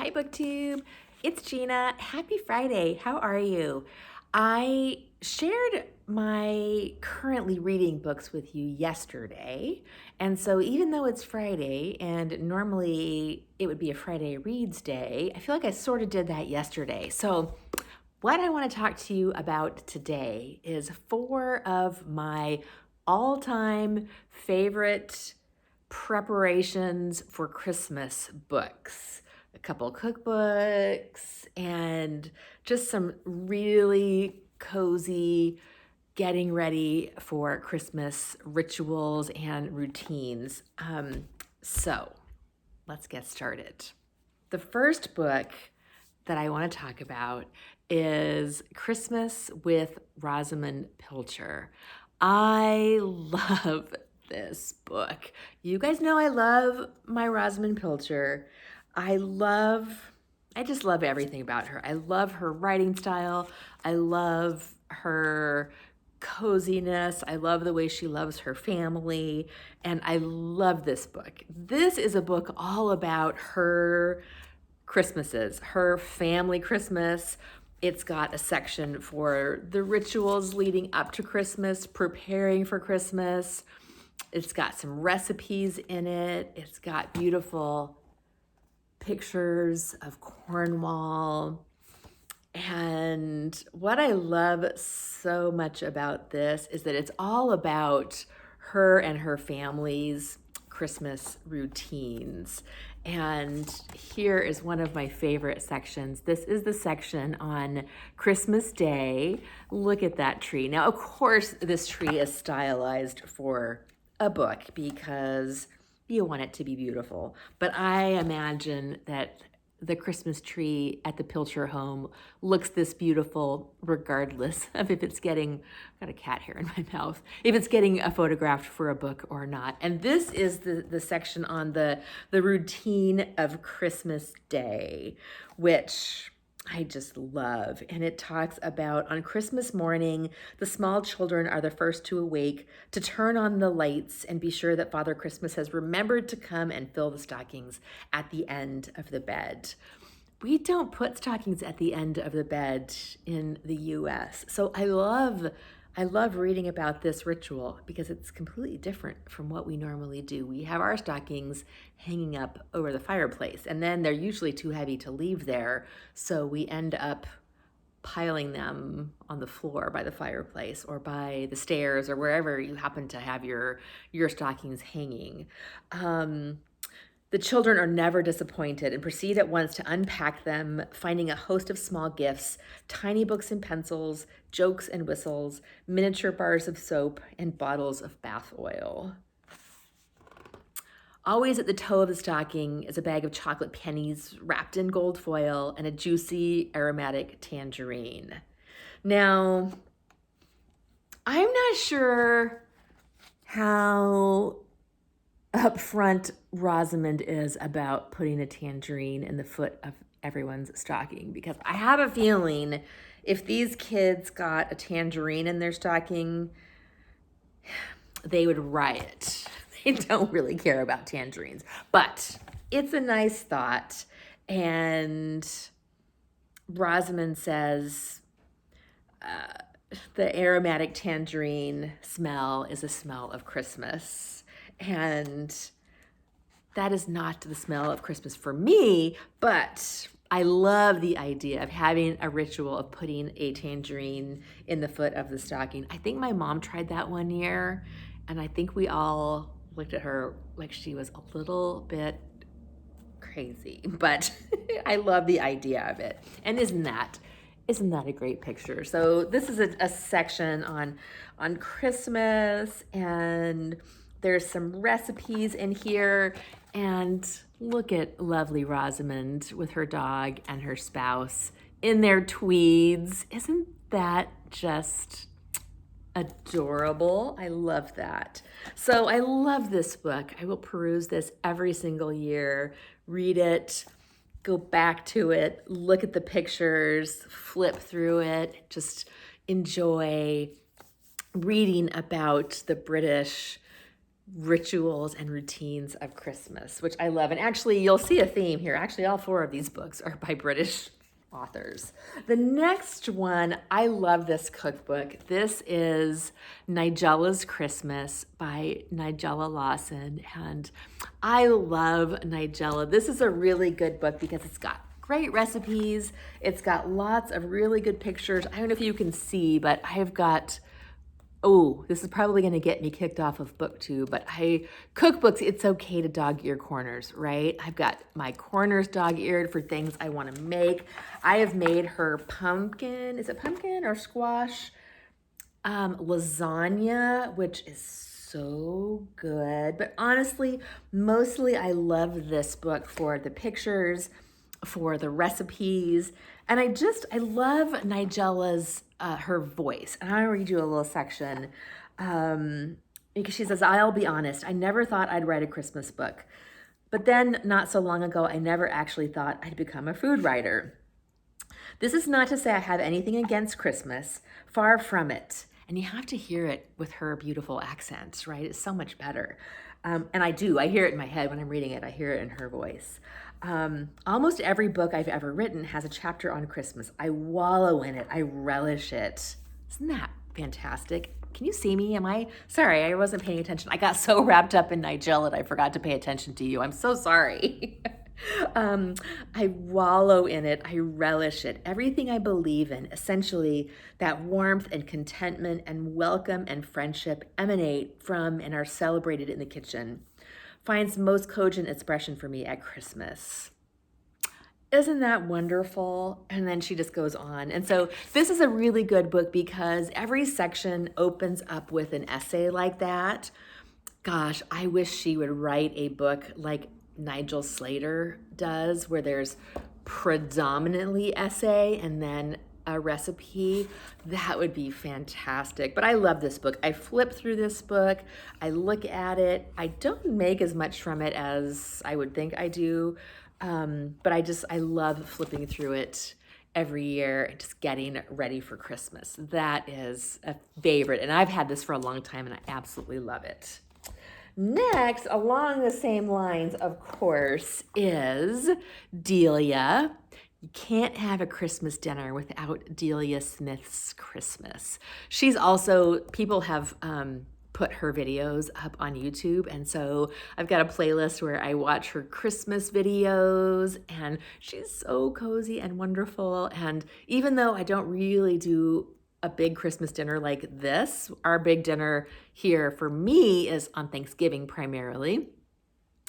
Hi BookTube, it's Gina. Happy Friday. How are you? I shared my currently reading books with you yesterday. And so even though it's Friday and normally it would be a Friday Reads Day, I feel like I sort of did that yesterday. So what I want to talk to you about today is 4 of my all-time favorite preparations for Christmas books. A couple cookbooks and just some really cozy getting ready for Christmas rituals and routines. So let's get started. The first book that I want to talk about is Christmas with Rosamunde Pilcher. I love this book. You guys know I love my Rosamunde Pilcher. I just love everything about her. I love her writing style. I love her coziness. I love the way she loves her family. And I love this book. This is a book all about her Christmases, her family Christmas. It's got a section for the rituals leading up to Christmas, preparing for Christmas. It's got some recipes in it. It's got beautiful pictures of Cornwall. And what I love so much about this is that it's all about her and her family's Christmas routines. And here is one of my favorite sections. This is the section on Christmas Day. Look at that tree. Now, of course, this tree is stylized for a book because you want it to be beautiful. But I imagine that the Christmas tree at the Pilcher home looks this beautiful regardless of if it's getting, I've got a cat hair in my mouth, if it's getting photographed for a book or not. And this is the section on the routine of Christmas Day, which I just love. And it talks about on Christmas morning, the small children are the first to awake, to turn on the lights and be sure that Father Christmas has remembered to come and fill the stockings at the end of the bed. We don't put stockings at the end of the bed in the US. So I love reading about this ritual because it's completely different from what we normally do. We have our stockings hanging up over the fireplace, and then they're usually too heavy to leave there, so we end up piling them on the floor by the fireplace or by the stairs or wherever you happen to have your stockings hanging. The children are never disappointed and proceed at once to unpack them, finding a host of small gifts, tiny books and pencils, jokes and whistles, miniature bars of soap, and bottles of bath oil. Always at the toe of the stocking is a bag of chocolate pennies wrapped in gold foil and a juicy aromatic tangerine. Now, I'm not sure how upfront Rosamund is about putting a tangerine in the foot of everyone's stocking, because I have a feeling if these kids got a tangerine in their stocking, they would riot. They don't really care about tangerines, but it's a nice thought. And Rosamund says the aromatic tangerine smell is a smell of Christmas. And that is not the smell of Christmas for me, but I love the idea of having a ritual of putting a tangerine in the foot of the stocking. I think my mom tried that one year, and I think we all looked at her like she was a little bit crazy, but I love the idea of it. And isn't that a great picture? So this is a section on Christmas, and there's some recipes in here, and look at lovely Rosamund with her dog and her spouse in their tweeds. Isn't that just adorable? I love that. So I love this book. I will peruse this every single year, read it, go back to it, look at the pictures, flip through it, just enjoy reading about the British rituals and routines of Christmas, which I love. And actually, you'll see a theme here. Actually, all four of these books are by British authors. The next one, I love this cookbook. This is Nigella's Christmas by Nigella Lawson. And I love Nigella. This is a really good book because it's got great recipes. It's got lots of really good pictures. I don't know if you can see, but I've got, oh, this is probably going to get me kicked off of BookTube, but cookbooks, it's okay to dog-ear corners, right? I've got my corners dog-eared for things I want to make. I have made her pumpkin, is it pumpkin or squash? Lasagna, which is so good. But honestly, mostly I love this book for the pictures, for the recipes, and I love Nigella's her voice. And I'll read you a little section because she says, "I'll be honest, I never thought I'd write a Christmas book. But then not so long ago, I never actually thought I'd become a food writer. This is not to say I have anything against Christmas, far from it." And you have to hear it with her beautiful accent, right? It's so much better. And I hear it in my head when I'm reading it. I hear it in her voice. Almost every book I've ever written has a chapter on Christmas. I wallow in it. I relish it. Isn't that fantastic? Can you see me? Sorry, I wasn't paying attention. I got so wrapped up in Nigella that I forgot to pay attention to you. I'm so sorry. I wallow in it. I relish it. Everything I believe in, essentially, that warmth and contentment and welcome and friendship emanate from and are celebrated in the kitchen, finds most cogent expression for me at Christmas. Isn't that wonderful? And then she just goes on. And so this is a really good book because every section opens up with an essay like that. Gosh, I wish she would write a book like Nigel Slater does, where there's predominantly essay and then a recipe. That would be fantastic. But I love this book. I flip through this book. I look at it. I don't make as much from it as I would think I do. But I love flipping through it every year and just getting ready for Christmas. That is a favorite. And I've had this for a long time and I absolutely love it. Next, along the same lines, of course, is Delia. You can't have a Christmas dinner without Delia Smith's Christmas. She's also, people have put her videos up on YouTube, and so I've got a playlist where I watch her Christmas videos, and she's so cozy and wonderful. And even though I don't really do a big Christmas dinner like this, our big dinner here for me is on Thanksgiving primarily.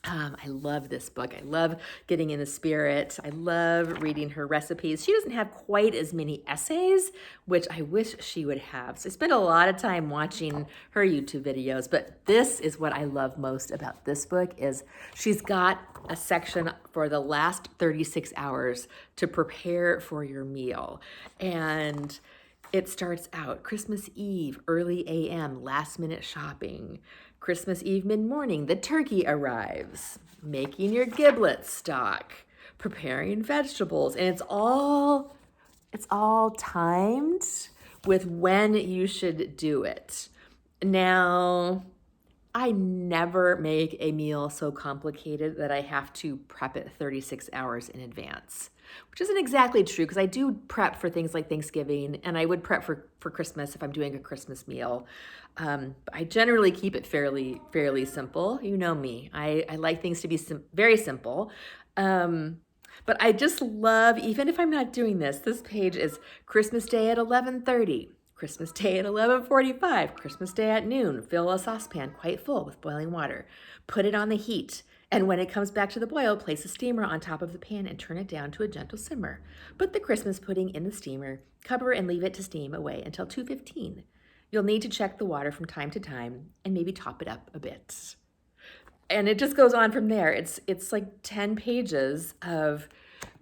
I love this book. I love getting in the spirit. I love reading her recipes. She doesn't have quite as many essays, which I wish she would have. So I spend a lot of time watching her YouTube videos, but this is what I love most about this book is she's got a section for the last 36 hours to prepare for your meal. And it starts out Christmas Eve, early a.m., last minute shopping. Christmas Eve mid-morning, the turkey arrives. Making your giblet stock. Preparing vegetables. And it's all timed with when you should do it. Now, I never make a meal so complicated that I have to prep it 36 hours in advance, which isn't exactly true because I do prep for things like Thanksgiving and I would prep for Christmas if I'm doing a Christmas meal. I generally keep it fairly simple. You know me. I like things to be very simple. But I just love, even if I'm not doing this page is Christmas Day at 11:30. Christmas Day at 11:45, Christmas Day at noon, fill a saucepan quite full with boiling water. Put it on the heat, and when it comes back to the boil, place a steamer on top of the pan and turn it down to a gentle simmer. Put the Christmas pudding in the steamer, cover and leave it to steam away until 2:15. You'll need to check the water from time to time and maybe top it up a bit. And it just goes on from there. It's like 10 pages of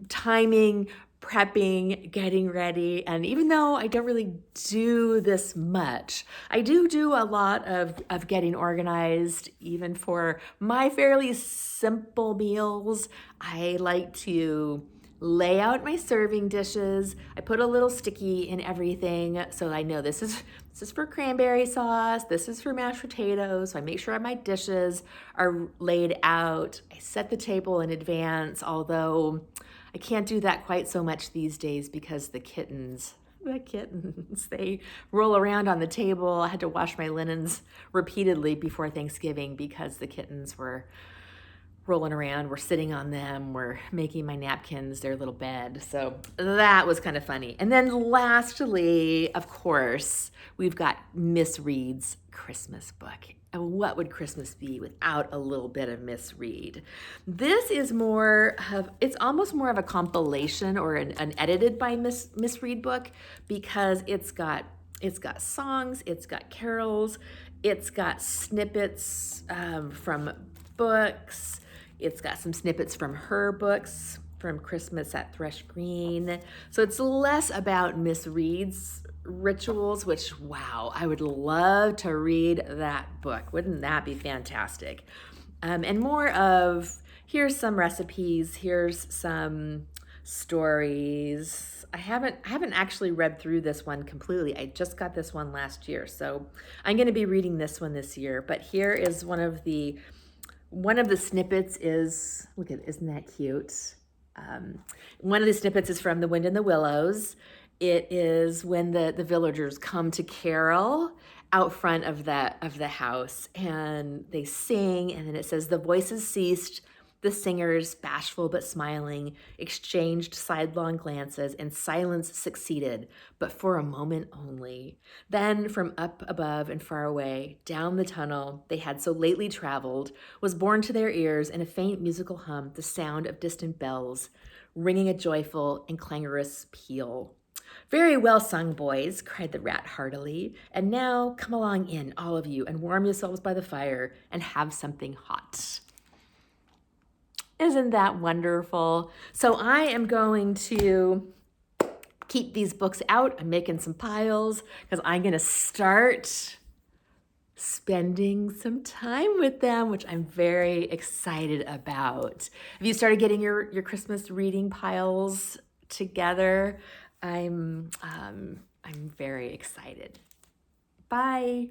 timing, prepping, getting ready. And even though I don't really do this much, I do a lot of getting organized, even for my fairly simple meals. I like to lay out my serving dishes. I put a little sticky in everything so I know this is for cranberry sauce, this is for mashed potatoes. So I make sure my dishes are laid out. I set the table in advance, although I can't do that quite so much these days because the kittens, they roll around on the table. I had to wash my linens repeatedly before Thanksgiving because the kittens were rolling around, we're sitting on them, we're making my napkins their little bed. So that was kind of funny. And then lastly, of course, we've got Miss Read's Christmas book. And what would Christmas be without a little bit of Miss Read? This is it's almost more of a compilation or an edited by Miss Read book because it's got songs, it's got carols, it's got snippets from books. It's got some snippets from her books, from Christmas at Thrush Green. So it's less about Miss Read's rituals, which, wow, I would love to read that book. Wouldn't that be fantastic? And more of, here's some recipes, here's some stories. I haven't actually read through this one completely. I just got this one last year, so I'm going to be reading this one this year. But here is one of the snippets is, look at, isn't that cute? One of the snippets is from The Wind in the Willows. It is when the villagers come to carol out front of the house, and they sing, and then it says, the voices ceased, the singers, bashful but smiling, exchanged sidelong glances, and silence succeeded, but for a moment only. Then from up above and far away, down the tunnel they had so lately traveled, was borne to their ears in a faint musical hum the sound of distant bells, ringing a joyful and clangorous peal. Very well sung, boys, cried the rat heartily. And now come along in, all of you, and warm yourselves by the fire and have something hot. Isn't that wonderful? So I am going to keep these books out. I'm making some piles because I'm going to start spending some time with them, which I'm very excited about. Have you started getting your Christmas reading piles together? I'm very excited. Bye.